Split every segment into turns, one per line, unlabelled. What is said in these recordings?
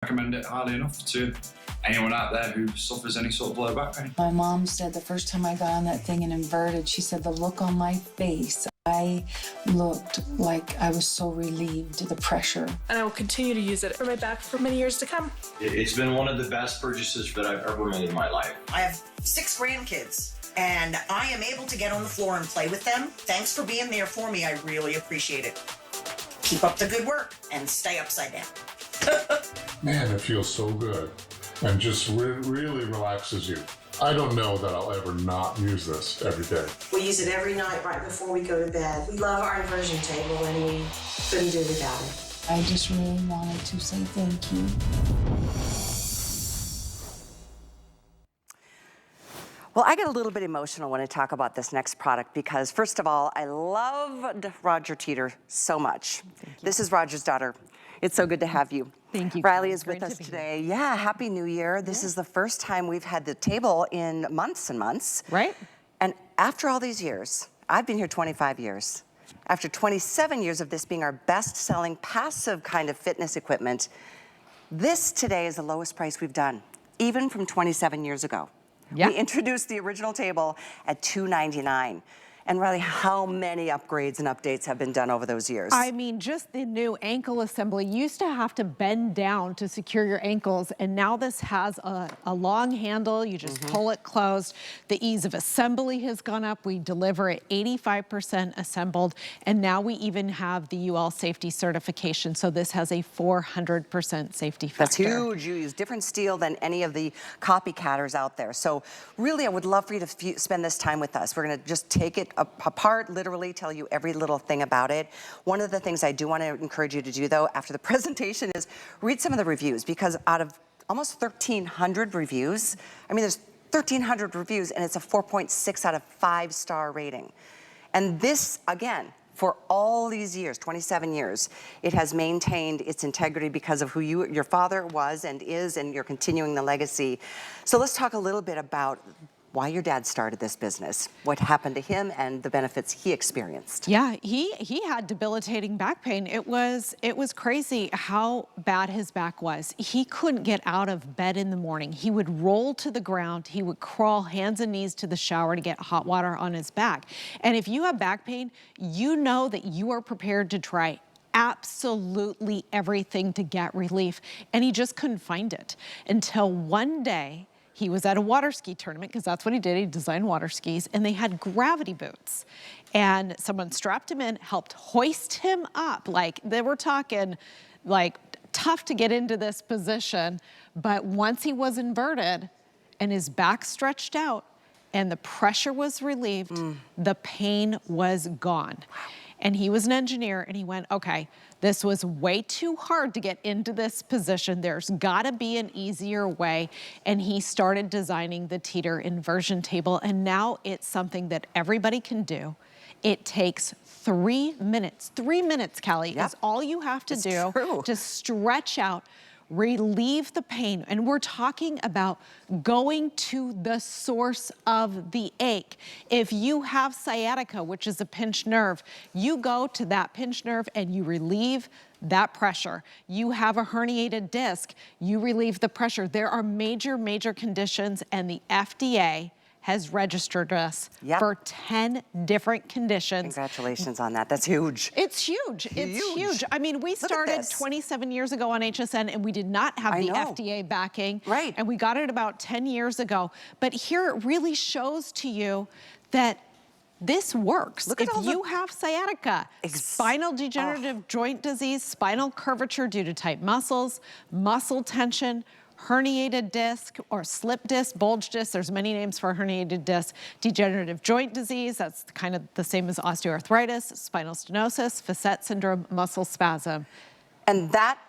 Recommend it highly enough to anyone out there who suffers any sort of low back pain.
My mom said the first time I got on that thing and inverted, she said the look on my face, I looked like I was so relieved, the pressure.
And I will continue to use it for my back for many years to come.
It's been one of the best purchases that I've ever made in my life.
I have 6 grandkids, and I am able to get on the floor and play with them. Thanks for being there for me. I really appreciate it. Keep up the good work and stay upside down.
Man, it feels so good and just really relaxes you. I don't know that I'll ever not use this every day.
We use it every night right before we go to bed. We love our inversion table and we couldn't do without it.
I just really wanted to say thank you.
Well, I get a little bit emotional when I talk about this next product because, first of all, I loved Roger Teeter so much. This is Roger's daughter. It's so good to have you.
Thank you.
Riley is with us today. Yeah, Happy New Year. This is the first time we've had the table in months and months.
Right.
And after all these years, I've been here 25 years. After 27 years of this being our best-selling passive kind of fitness equipment, this today is the lowest price we've done, even from 27 years ago.
Yep.
We introduced the original table at $299. And Riley, how many upgrades and updates have been done over those years?
I mean, just the new ankle assembly. You used to have to bend down to secure your ankles, and now this has a long handle. You just pull it closed. The ease of assembly has gone up. We deliver it 85% assembled, and now we even have the UL safety certification. So this has a 400% safety factor.
That's huge. You use different steel than any of the copycatters out there. So really, I would love for you to spend this time with us. We're gonna just take it apart, literally tell you every little thing about it. One of the things I do want to encourage you to do, though, after the presentation is read some of the reviews, because out of almost 1,300 reviews, I mean, there's 1,300 reviews, and it's a 4.6 out of 5-star rating. And this, again, for all these years, 27 years, it has maintained its integrity because of who your father was and is, and you're continuing the legacy. So let's talk a little bit about why your dad started this business, what happened to him, and the benefits he experienced.
Yeah, he had debilitating back pain. It was crazy how bad his back was. He couldn't get out of bed in the morning. He would roll to the ground. He would crawl hands and knees to the shower to get hot water on his back. And if you have back pain, you know that you are prepared to try absolutely everything to get relief. And he just couldn't find it until one day, he was at a water ski tournament, because that's what he did. He designed water skis, and they had gravity boots. And someone strapped him in, helped hoist him up. Like, they were talking, like, tough to get into this position. But once he was inverted and his back stretched out and the pressure was relieved, the pain was gone. And he was an engineer, and he went, okay, this was way too hard to get into this position. There's gotta be an easier way. And he started designing the Teeter inversion table, and now it's something that everybody can do. It takes 3 minutes. 3 minutes, Callie, is all you have to do to stretch out, relieve the pain. And we're talking about going to the source of the ache. If you have sciatica, which is a pinched nerve, you go to that pinched nerve and you relieve that pressure. You have a herniated disc, you relieve the pressure. There are major, major conditions, and the FDA has registered us for 10 different conditions.
Congratulations on that. That's huge.
It's huge. It's huge. I mean, we started 27 years ago on HSN, and we did not have the FDA backing.
Right.
And we got it about 10 years ago. But here it really shows to you that this works. If you have sciatica, spinal degenerative joint disease, spinal curvature due to tight muscles, muscle tension, herniated disc or slip disc, bulge disc, there's many names for herniated disc, degenerative joint disease, that's kind of the same as osteoarthritis, spinal stenosis, facet syndrome, muscle spasm.
And that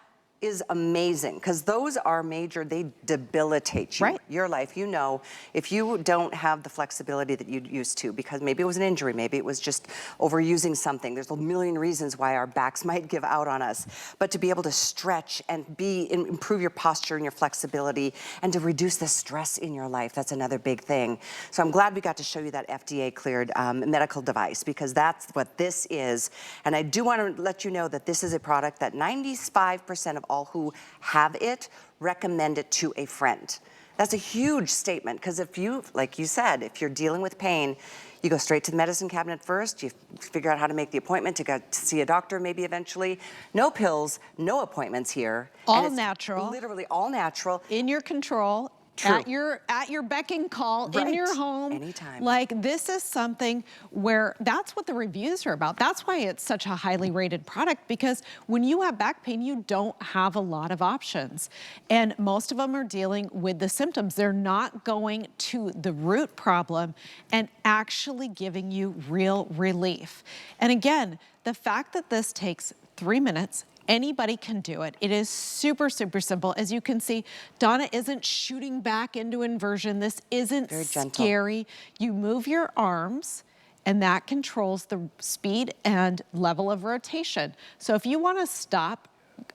is amazing, because those are major, they debilitate you. Your life, you know, if you don't have the flexibility that you used to, because maybe it was an injury, maybe it was just overusing something. There's a million reasons why our backs might give out on us. But to be able to stretch and improve your posture and your flexibility, and to reduce the stress in your life, that's another big thing. So I'm glad we got to show you that FDA cleared medical device, because that's what this is. And I do want to let you know that this is a product that 95% of all who have it recommend it to a friend. That's a huge statement, because if you, like you said, if you're dealing with pain, you go straight to the medicine cabinet first, you figure out how to make the appointment to go to see a doctor maybe eventually. No pills, no appointments here.
All natural.
Literally all natural.
In your control.
True.
At your beck and call,
Right.
in your home.
Anytime.
Like, this is something where that's what the reviews are about. That's why it's such a highly rated product, because when you have back pain, you don't have a lot of options. And most of them are dealing with the symptoms. They're not going to the root problem and actually giving you real relief. And again, the fact that this takes 3 minutes, anybody can do it. It is super, super simple. As you can see, Donna isn't shooting back into inversion. This isn't scary. You move your arms, and that controls the speed and level of rotation. So if you want to stop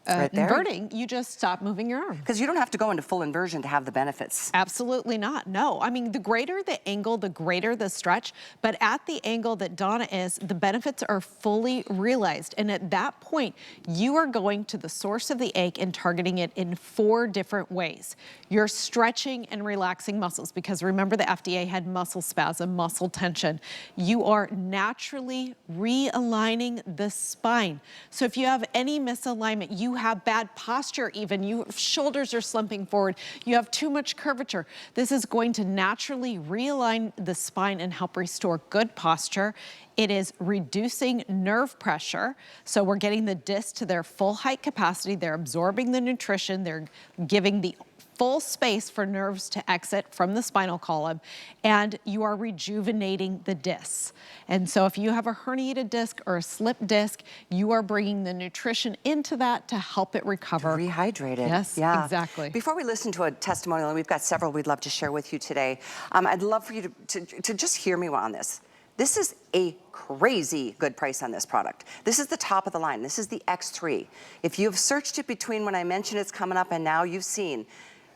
inverting, you just stop moving your arm.
Because you don't have to go into full inversion to have the benefits.
Absolutely not, no. I mean, the greater the angle, the greater the stretch, but at the angle that Donna is, the benefits are fully realized. And at that point, you are going to the source of the ache and targeting it in 4 different ways. You're stretching and relaxing muscles, because remember, the FDA had muscle spasm, muscle tension. You are naturally realigning the spine. So if you have any misalignment, you have bad posture even, your shoulders are slumping forward, you have too much curvature, this is going to naturally realign the spine and help restore good posture. It is reducing nerve pressure, so we're getting the discs to their full height capacity, they're absorbing the nutrition, they're giving the full space for nerves to exit from the spinal column, and you are rejuvenating the discs. And so if you have a herniated disc or a slipped disc, you are bringing the nutrition into that to help it recover.
To rehydrate it.
Yes,
yeah.
exactly.
Before we listen to a testimonial, and we've got several we'd love to share with you today, I'd love for you to just hear me on this. This is a crazy good price on this product. This is the top of the line. This is the X3. If you've searched it between when I mentioned it's coming up and now, you've seen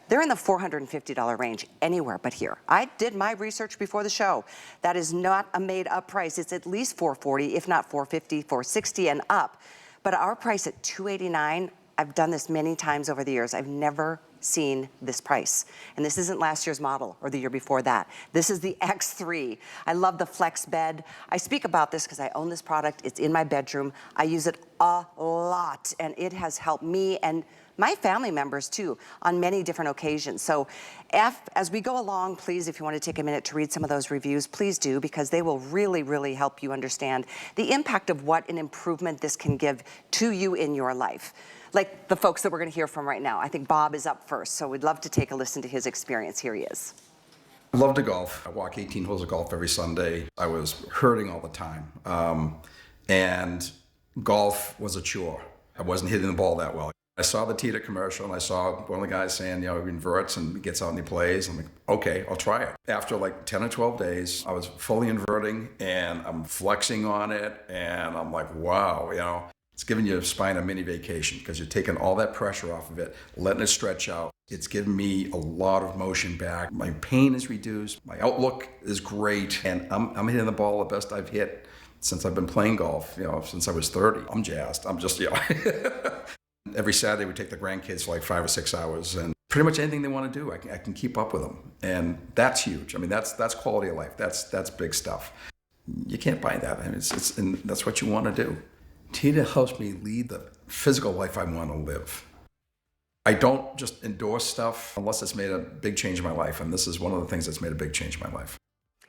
they're in the $450 range anywhere but here. I did my research before the show. That is not a made up price. It's at least $440, if not $450, $460 and up. But our price at $289, I've done this many times over the years. I've never seen this price. And this isn't last year's model or the year before that. This is the X3. I love the flex bed. I speak about this because I own this product. It's in my bedroom. I use it a lot, and it has helped me and my family members too on many different occasions. So as we go along, please, if you want to take a minute to read some of those reviews, please do, because they will really, really help you understand the impact of what an improvement this can give to you in your life. Like the folks that we're going to hear from right now. I think Bob is up first, so we'd love to take a listen to his experience. Here he is.
I love to golf. I walk 18 holes of golf every Sunday. I was hurting all the time. And golf was a chore. I wasn't hitting the ball that well. I saw the Teeter commercial, and I saw one of the guys saying, you know, he inverts and gets out and he plays. I'm like, okay, I'll try it. After like 10 or 12 days, I was fully inverting and I'm flexing on it. And I'm like, wow, you know, it's giving your spine a mini vacation, because you're taking all that pressure off of it, letting it stretch out. It's given me a lot of motion back. My pain is reduced. My outlook is great. And I'm hitting the ball the best I've hit since I've been playing golf, you know, since I was 30. I'm jazzed. I'm just, you know. Every Saturday we take the grandkids for like 5 or 6 hours, and pretty much anything they want to do, I can keep up with them. And that's huge. I mean, that's quality of life. That's big stuff. You can't buy that. I mean, and that's what you want to do. Teeter helps me lead the physical life I want to live. I don't just endorse stuff unless it's made a big change in my life, and this is one of the things that's made a big change in my life.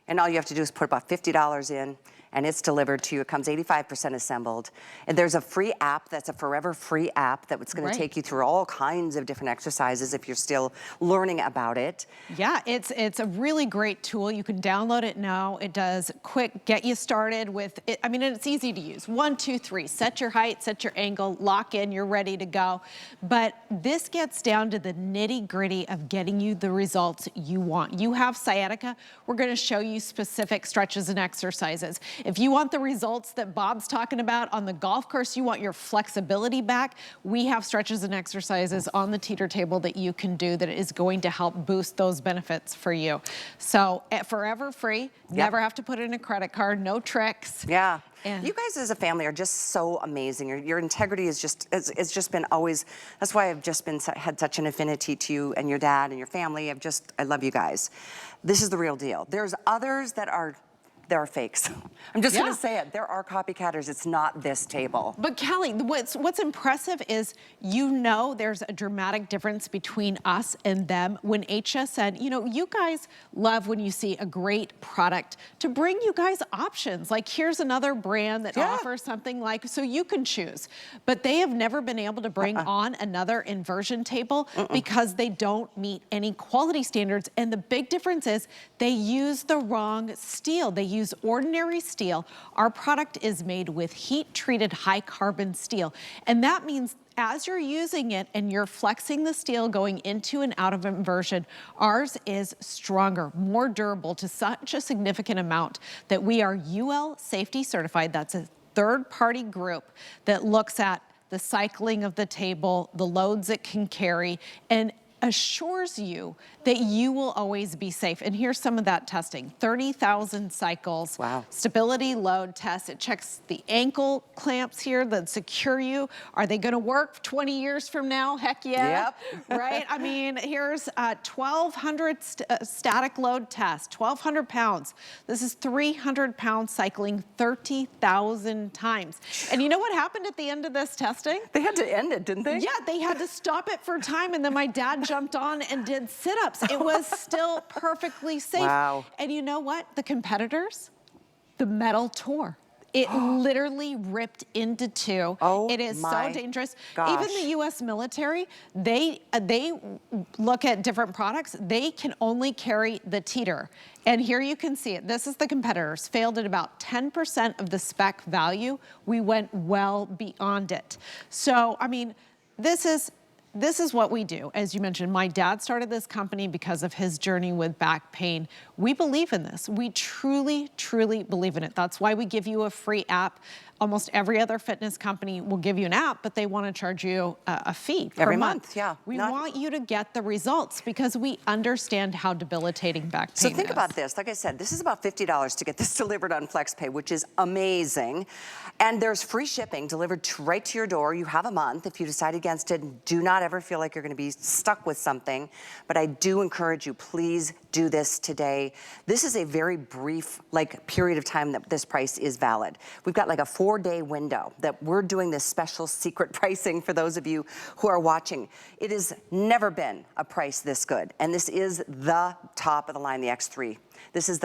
And all you have to do is put about $50 in, and it's delivered to you. It comes 85% assembled. And there's a free app that's a forever free app that's going to take you through all kinds of different exercises if you're still learning about it.
Yeah, it's a really great tool. You can download it now. It does quick get you started with it. I mean, it's easy to use. 1, 2, 3. Set your height, set your angle, lock in, you're ready to go. But this gets down to the nitty-gritty of getting you the results you want. You have sciatica. We're going to show you specific stretches and exercises. If you want the results that Bob's talking about on the golf course, you want your flexibility back, we have stretches and exercises on the Teeter table that you can do that is going to help boost those benefits for you. So forever free, never have to put in a credit card, no tricks.
Yeah.
And
you guys as a family are just so amazing. Your integrity is just, it's just been always, that's why I've just been, had such an affinity to you and your dad and your family. I love you guys. This is the real deal. There's others that are, there are fakes. I'm just gonna say it. There are copycatters. It's not this table.
But Kelly, what's impressive is there's a dramatic difference between us and them. When HSN, you guys love when you see a great product to bring you guys options. Like here's another brand that offers something like, so you can choose. But they have never been able to bring on another inversion table because they don't meet any quality standards. And the big difference is they use the wrong steel. They use ordinary steel. Our product is made with heat-treated high-carbon steel. And that means as you're using it and you're flexing the steel going into and out of inversion, ours is stronger, more durable to such a significant amount that we are UL safety certified. That's a third-party group that looks at the cycling of the table, the loads it can carry, and assures you that you will always be safe. And here's some of that testing. 30,000 cycles.
Wow.
Stability load test. It checks the ankle clamps here that secure you. Are they gonna work 20 years from now? Heck yeah.
Yep.
Right? I mean, here's 1,200 static load test, 1,200 pounds. This is 300 pounds cycling 30,000 times. And you know what happened at the end of this testing?
They had to end it, didn't they?
Yeah, they had to stop it for time, and then my dad jumped on and did sit-ups. It was still perfectly safe.
Wow.
And you know what? The competitors, the metal tore. It literally ripped into two.
Oh,
it is so dangerous.
gosh.
Even the U.S. military, they look at different products. They can only carry the Teeter. And here you can see it. This is the competitors. Failed at about 10% of the spec value. We went well beyond it. So, I mean, this is what we do. As you mentioned, my dad started this company because of his journey with back pain. We believe in this. We truly, truly believe in it. That's why we give you a free app. Almost every other fitness company will give you an app, but they want to charge you a fee per
Every month, yeah.
We want you to get the results because we understand how debilitating back pain is.
So think about this. Like I said, this is about $50 to get this delivered on FlexPay, which is amazing. And there's free shipping delivered right to your door. You have a month. If you decide against it, do not ever feel like you're going to be stuck with something. But I do encourage you, please do this today. This is a very brief period of time that this price is valid. We've got like a 4-day window that we're doing this special secret pricing for those of you who are watching. It has never been a price this good. And this is the top of the line, the X3. This is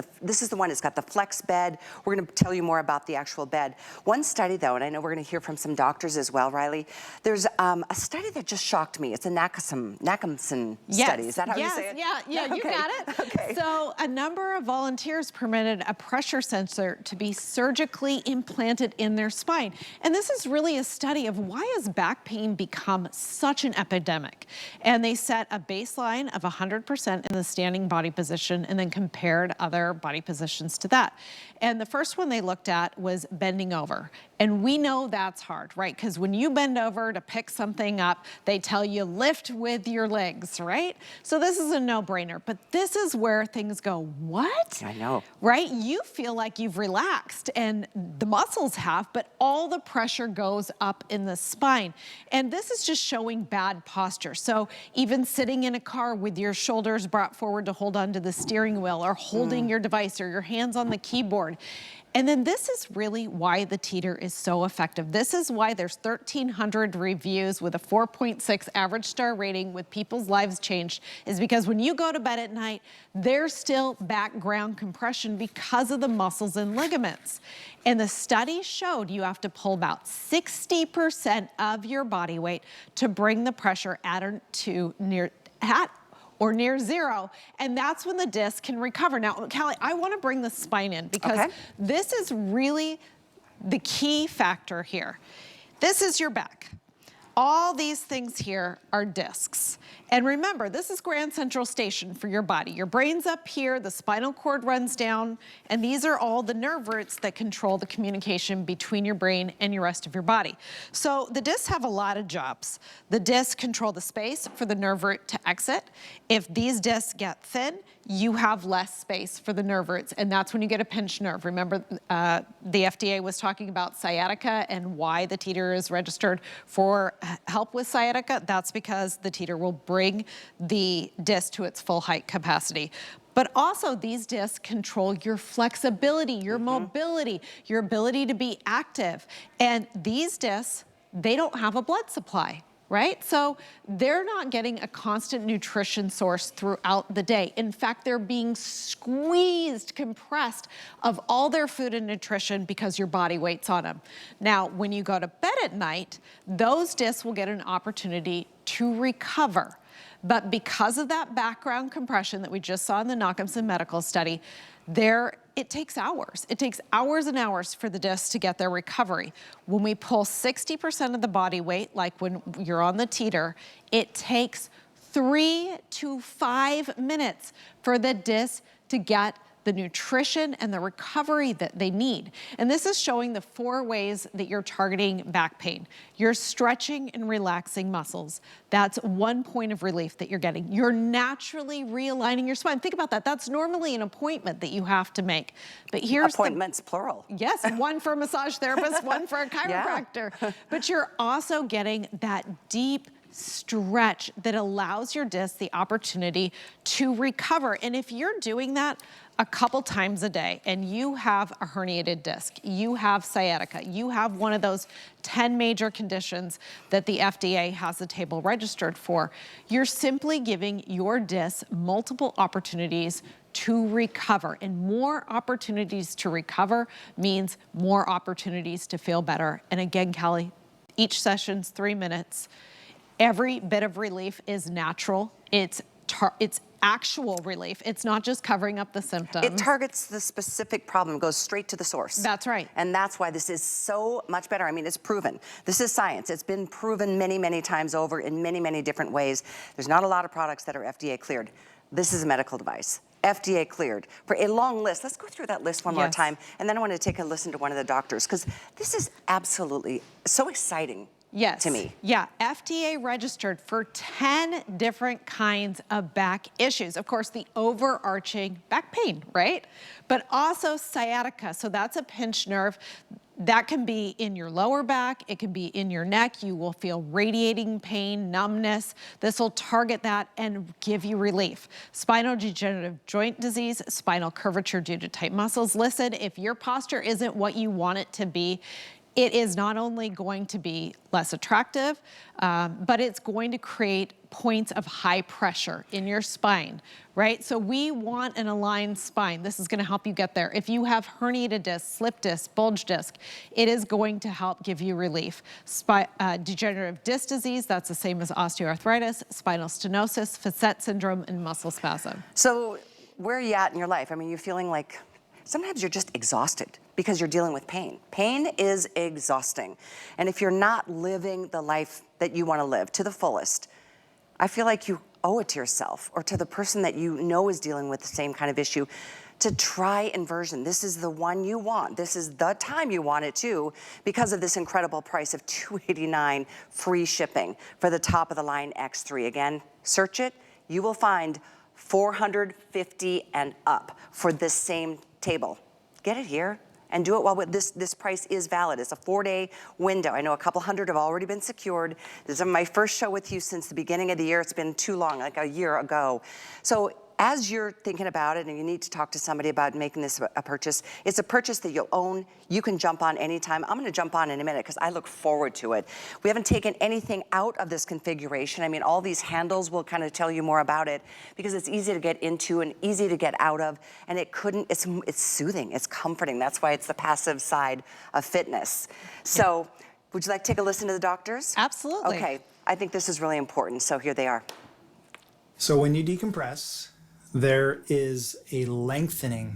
the one that's got the flex bed. We're going to tell you more about the actual bed. One study, though, and I know we're going to hear from some doctors as well, Riley. There's a study that just shocked me. It's a Nakhamson study. Is that how you say it?
Yeah, you got it.
Okay.
So a number of volunteers permitted a pressure sensor to be surgically implanted in their spine. And this is really a study of why has back pain become such an epidemic. And they set a baseline of 100% in the standing body position and then compared other body positions to that. And the first one they looked at was bending over. And we know that's hard, right? Because when you bend over to pick something up, they tell you lift with your legs, right? So this is a no-brainer. But this is where things go, what?
I know.
Right? You feel like you've relaxed and the muscles have, but all the pressure goes up in the spine. And this is just showing bad posture. So even sitting in a car with your shoulders brought forward to hold onto the steering wheel or holding your device or your hands on the keyboard. And then this is really why the Teeter is so effective. This is why there's 1,300 reviews with a 4.6 average star rating with people's lives changed, is because when you go to bed at night, there's still background compression because of the muscles and ligaments. And the study showed you have to pull about 60% of your body weight to bring the pressure or near zero, and that's when the disc can recover. Now, Callie, I want to bring the spine in because this is really the key factor here. This is your back. All these things here are discs. And remember, this is Grand Central Station for your body. Your brain's up here, the spinal cord runs down, and these are all the nerve roots that control the communication between your brain and your rest of your body. So the discs have a lot of jobs. The discs control the space for the nerve root to exit. If these discs get thin, you have less space for the nerve roots, and that's when you get a pinched nerve. Remember, the FDA was talking about sciatica and why the Teeter is registered for help with sciatica. That's because the Teeter will bring the disc to its full height capacity. But also these discs control your flexibility, your mobility, your ability to be active. And these discs, they don't have a blood supply, right? So they're not getting a constant nutrition source throughout the day. In fact, they're being squeezed, compressed of all their food and nutrition because your body weight's on them. Now, when you go to bed at night, those discs will get an opportunity to recover. But because of that background compression that we just saw in the Knockamson medical study, it takes hours. It takes hours and hours for the discs to get their recovery. When we pull 60% of the body weight, like when you're on the Teeter, it takes 3 to 5 minutes for the disc to get the nutrition and the recovery that they need. And this is showing the 4 ways that you're targeting back pain. You're stretching and relaxing muscles. That's 1 point of relief that you're getting. You're naturally realigning your spine. Think about that. That's normally an appointment that you have to make. But here's
appointments, plural.
Yes, 1 for a massage therapist, 1 for a chiropractor. Yeah. But you're also getting that deep stretch that allows your disc the opportunity to recover. And if you're doing that a couple times a day and you have a herniated disc, you have sciatica, you have one of those 10 major conditions that the FDA has the table registered for, you're simply giving your disc multiple opportunities to recover. And more opportunities to recover means more opportunities to feel better. And again, Kelly, each session's 3 minutes. Every bit of relief is natural. It's actual relief. It's not just covering up the symptoms.
It targets the specific problem, goes straight to the source.
That's right.
And that's why this is so much better. I mean, it's proven. This is science. It's been proven many, many times over in many, many different ways. There's not a lot of products that are FDA cleared. This is a medical device. FDA cleared for a long list. Let's go through that list one more time. And then I want to take a listen to one of the doctors because this is absolutely so exciting.
Yes.
To me.
Yeah, FDA registered for 10 different kinds of back issues. Of course, the overarching back pain, right? But also sciatica. So that's a pinched nerve. That can be in your lower back. It can be in your neck. You will feel radiating pain, numbness. This will target that and give you relief. Spinal degenerative joint disease, spinal curvature due to tight muscles. Listen, if your posture isn't what you want it to be, it is not only going to be less attractive, but it's going to create points of high pressure in your spine, right? So we want an aligned spine. This is going to help you get there. If you have herniated disc, slip disc, bulge disc, it is going to help give you relief. Degenerative disc disease, that's the same as osteoarthritis, spinal stenosis, facet syndrome, and muscle spasm.
So where are you at in your life? I mean, you're feeling like sometimes you're just exhausted because you're dealing with pain. Pain is exhausting. And if you're not living the life that you want to live to the fullest, I feel like you owe it to yourself or to the person that you know is dealing with the same kind of issue to try Inversion. This is the one you want. This is the time you want it too because of this incredible price of $289 free shipping for the top of the line X3. Again, search it. You will find $450 and up for this same table. Get it here and do it while this price is valid. It's a 4-day window. I know a couple hundred have already been secured. This is my first show with you since the beginning of the year. It's been too long, like a year ago. So as you're thinking about it and you need to talk to somebody about making this a purchase, it's a purchase that you'll own. You can jump on anytime. I'm gonna jump on in a minute because I look forward to it. We haven't taken anything out of this configuration. I mean, all these handles will kind of tell you more about it because it's easy to get into and easy to get out of, and it's soothing, it's comforting. That's why it's the passive side of fitness. So would you like to take a listen to the doctors?
Absolutely.
Okay, I think this is really important, so here they are.
So when you decompress, there is a lengthening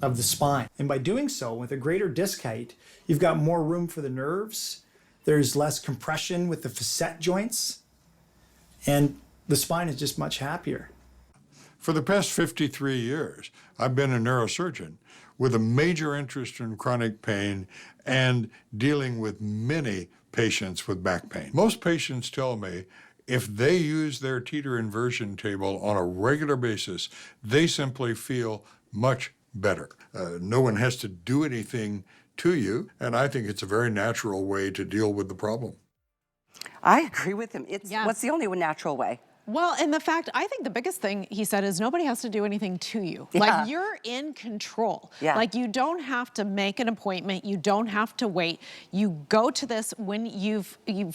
of the spine. And by doing so, with a greater disc height, you've got more room for the nerves There's less compression with the facet joints, and the spine is just much happier.
For the past 53 years, I've been a neurosurgeon with a major interest in chronic pain and dealing with many patients with back pain. Most patients tell me if they use their Teeter inversion table on a regular basis, they simply feel much better. No one has to do anything to you, and I think it's a very natural way to deal with the problem.
I agree with him. It's what's the only natural way?
Well, and the fact, I think the biggest thing he said is nobody has to do anything to you.
Yeah.
Like, you're in control.
Yeah.
Like, you don't have to make an appointment. You don't have to wait. You go to this when you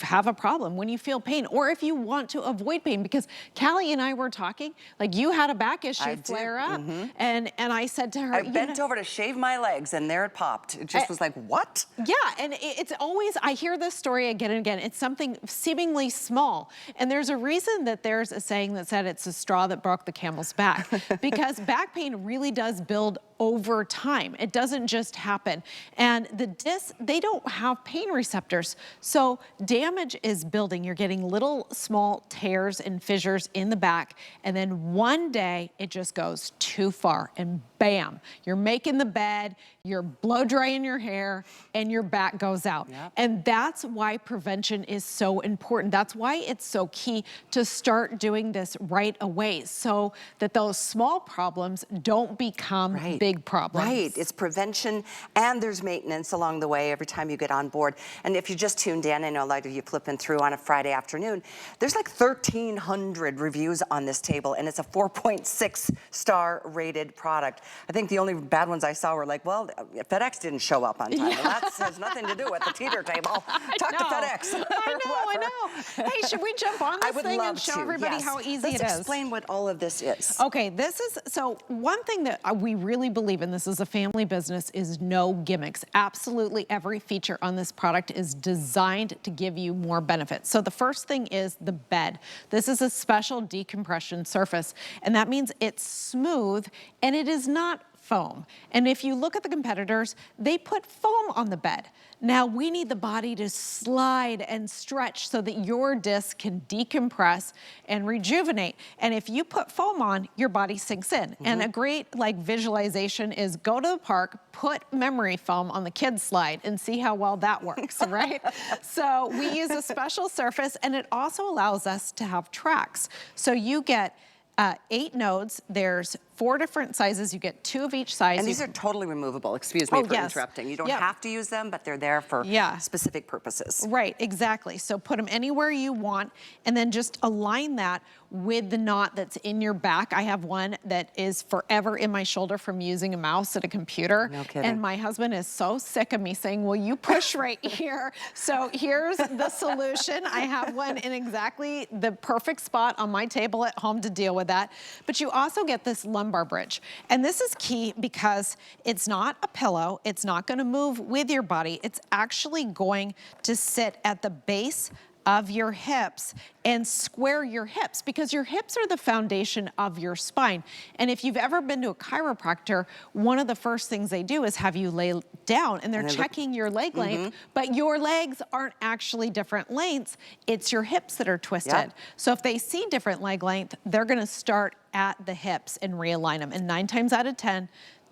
have a problem, when you feel pain, or if you want to avoid pain. Because Callie and I were talking, like, you had a back issue flare up. And I said to her,
I bent over to shave my legs, and there it popped. It just was like, what?
Yeah, and it's always, I hear this story again and again. It's something seemingly small. And there's a reason that there's a saying that said it's a straw that broke the camel's back, because back pain really does build over time. It doesn't just happen. And the discs, they don't have pain receptors. So damage is building. You're getting little small tears and fissures in the back. And then one day it just goes too far and bam, you're making the bed, you're blow drying your hair, and your back goes out.
Yep.
And that's why prevention is so important. That's why it's so key to start doing this right away, so that those small problems don't become big problems.
Right, it's prevention, and there's maintenance along the way every time you get on board. And if you just tuned in, I know a lot of you flipping through on a Friday afternoon, there's like 1,300 reviews on this table, and it's a 4.6 star rated product. I think the only bad ones I saw were like, well, FedEx didn't show up on time. Well, that has nothing to do with the Teeter table. Talk to FedEx.
I know. Hey, should we jump on this thing and show everybody how easy it is?
Let's explain what all of this is.
Okay, this is, so one thing that we really believe in, this is a family business, is no gimmicks. Absolutely every feature on this product is designed to give you more benefits. So the first thing is the bed. This is a special decompression surface, and that means it's smooth and it is not foam. And if you look at the competitors, they put foam on the bed. Now we need the body to slide and stretch so that your disc can decompress and rejuvenate. And if you put foam on, your body sinks in. And a great visualization is go to the park, put memory foam on the kids slide and see how well that works, right? So we use a special surface, and it also allows us to have tracks. So you get 8 nodes. There's 4 different sizes. You get 2 of each size.
And these are totally removable. Excuse me for interrupting. You don't have to use them, but they're there for specific purposes.
Right, exactly. So put them anywhere you want, and then just align that with the knot that's in your back. I have one that is forever in my shoulder from using a mouse at a computer.
No kidding.
And my husband is so sick of me saying, well, you push right here. So here's the solution. I have one in exactly the perfect spot on my table at home to deal with that. But you also get this lumbar bridge. And this is key because it's not a pillow. It's not going to move with your body. It's actually going to sit at the base of your hips and square your hips, because your hips are the foundation of your spine. And if you've ever been to a chiropractor, one of the first things they do is have you lay down, and they're checking your leg length, but your legs aren't actually different lengths. It's your hips that are twisted. So if they see different leg length, they're gonna start at the hips and realign them. And 9 times out of 10,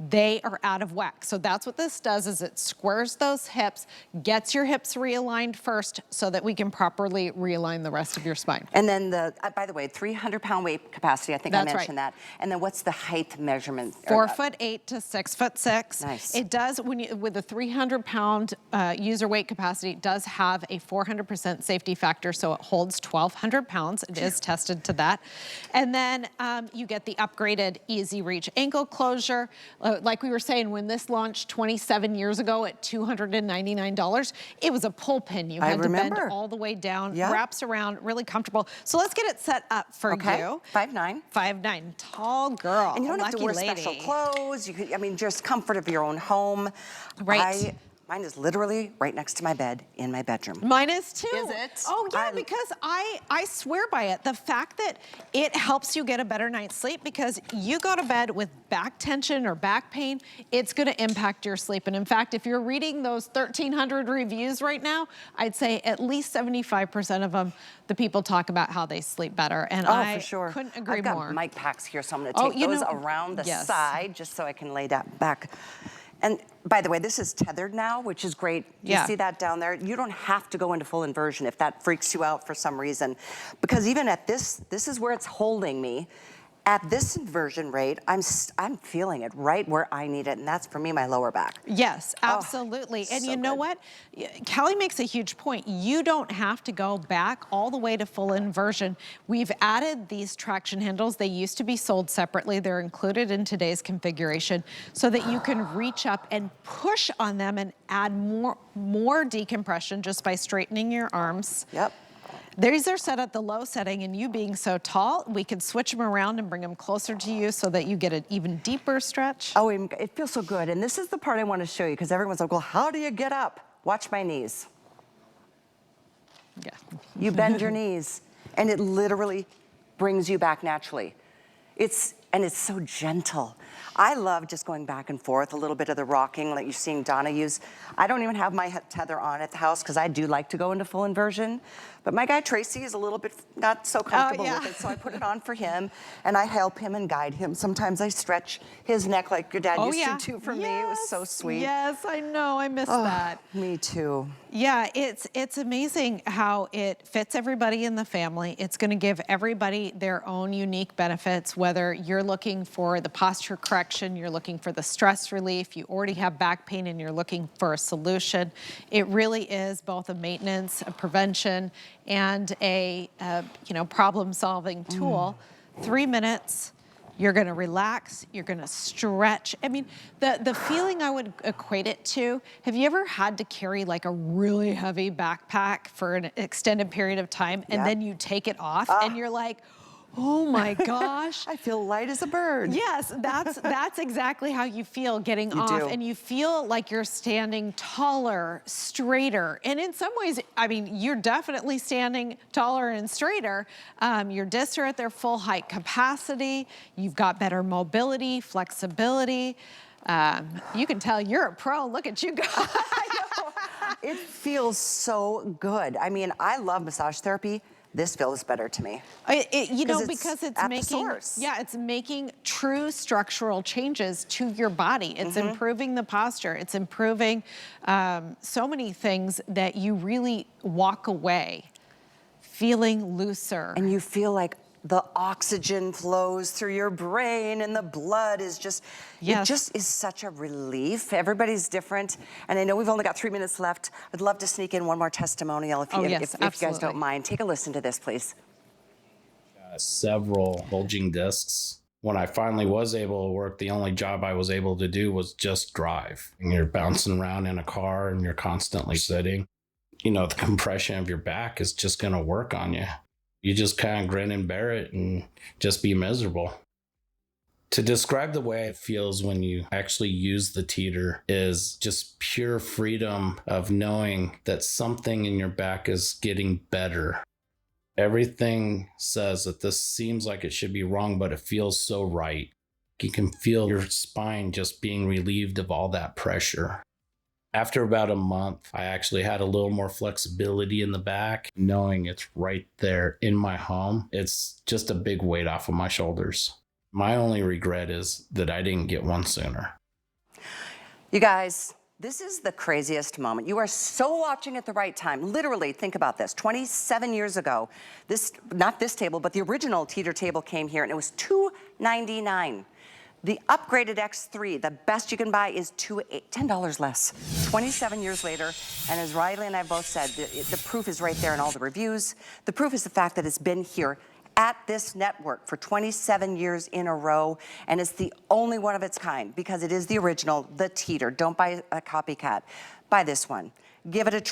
they are out of whack. So that's what this does, is it squares those hips, gets your hips realigned first so that we can properly realign the rest of your spine.
And then the, by the way, 300-pound weight capacity, I think I mentioned that. And then what's the height measurement?
4'8" to 6'6".
Nice.
It does, with a 300-pound user weight capacity, it does have a 400% safety factor, so it holds 1,200 pounds. It is tested to that. And then you get the upgraded Easy Reach ankle closure. Like we were saying, when this launched 27 years ago at $299, it was a pull pin. You had to bend all the way down, wraps around, really comfortable. So let's get it set up for you.
5'9".
5'9", tall girl.
And you don't have to wear special clothes. You could, I mean, just comfort of your own home.
Right.
Mine is literally right next to my bed in my bedroom.
Mine is too.
Is it?
Oh yeah, because I swear by it. The fact that it helps you get a better night's sleep, because you go to bed with back tension or back pain, it's gonna impact your sleep. And in fact, if you're reading those 1,300 reviews right now, I'd say at least 75% of them, the people talk about how they sleep better. And I
for sure.
couldn't agree
I've got
more.
mic packs here, so I'm gonna take those around the side just so I can lay that back. And by the way, this is tethered now, which is great. You see that down there? You don't have to go into full inversion if that freaks you out for some reason. Because even at this is where it's holding me. At this inversion rate, I'm feeling it right where I need it, and that's for me, my lower back.
Yes, absolutely. And you know what? Callie makes a huge point. You don't have to go back all the way to full inversion. We've added these traction handles. They used to be sold separately. They're included in today's configuration so that you can reach up and push on them and add more decompression just by straightening your arms.
Yep.
These are set at the low setting, and you being so tall, we could switch them around and bring them closer to you so that you get an even deeper stretch.
Oh, it feels so good. And this is the part I want to show you, because everyone's like, well, how do you get up? Watch my knees.
Yeah.
You bend your knees, and it literally brings you back naturally. It's so gentle. I love just going back and forth, a little bit of the rocking like you're seeing Donna use. I don't even have my tether on at the house because I do like to go into full inversion. But my guy Tracy is a little bit not so comfortable with it, so I put it on for him, and I help him and guide him. Sometimes I stretch his neck like your dad used to for me. It was so sweet.
Yes, I know. I miss that.
Me too.
Yeah, it's amazing how it fits everybody in the family. It's going to give everybody their own unique benefits, whether you're looking for the posture correction, you're looking for the stress relief, you already have back pain and you're looking for a solution. It really is both a maintenance, a prevention, and a problem-solving tool. 3 minutes. You're gonna relax, you're gonna stretch. I mean, the feeling I would equate it to, have you ever had to carry like a really heavy backpack for an extended period of time and then you take it off and you're like, oh my gosh.
I feel light as a bird.
Yes, that's exactly how you feel getting off. And you feel like you're standing taller, straighter. And in some ways, I mean, you're definitely standing taller and straighter. Your discs are at their full height capacity. You've got better mobility, flexibility. You can tell you're a pro. Look at you go.
It feels so good. I mean, I love massage therapy. This feels better to me.
Because it's making true structural changes to your body. It's improving the posture. It's improving so many things that you really walk away feeling looser.
And you feel like the oxygen flows through your brain and the blood is just, it just is such a relief. Everybody's different. And I know we've only got 3 minutes left. I'd love to sneak in one more testimonial if you guys don't mind. Take a listen to this, please.
Several bulging discs. When I finally was able to work, the only job I was able to do was just drive. And you're bouncing around in a car and you're constantly sitting. You know, the compression of your back is just going to work on you. You just kind of grin and bear it and just be miserable. To describe the way it feels when you actually use the teeter is just pure freedom of knowing that something in your back is getting better. Everything says that this seems like it should be wrong, but it feels so right. You can feel your spine just being relieved of all that pressure. After about a month, I actually had a little more flexibility in the back, knowing it's right there in my home. It's just a big weight off of my shoulders. My only regret is that I didn't get one sooner.
You guys, this is the craziest moment. You are so watching at the right time. Literally, think about this. 27 years ago, not this table, but the original teeter table came here, and it was $299. The upgraded X3, the best you can buy is $10 less. 27 years later, and as Riley and I both said, the proof is right there in all the reviews. The proof is the fact that it's been here at this network for 27 years in a row, and it's the only one of its kind because it is the original, the teeter. Don't buy a copycat. Buy this one. Give it a try.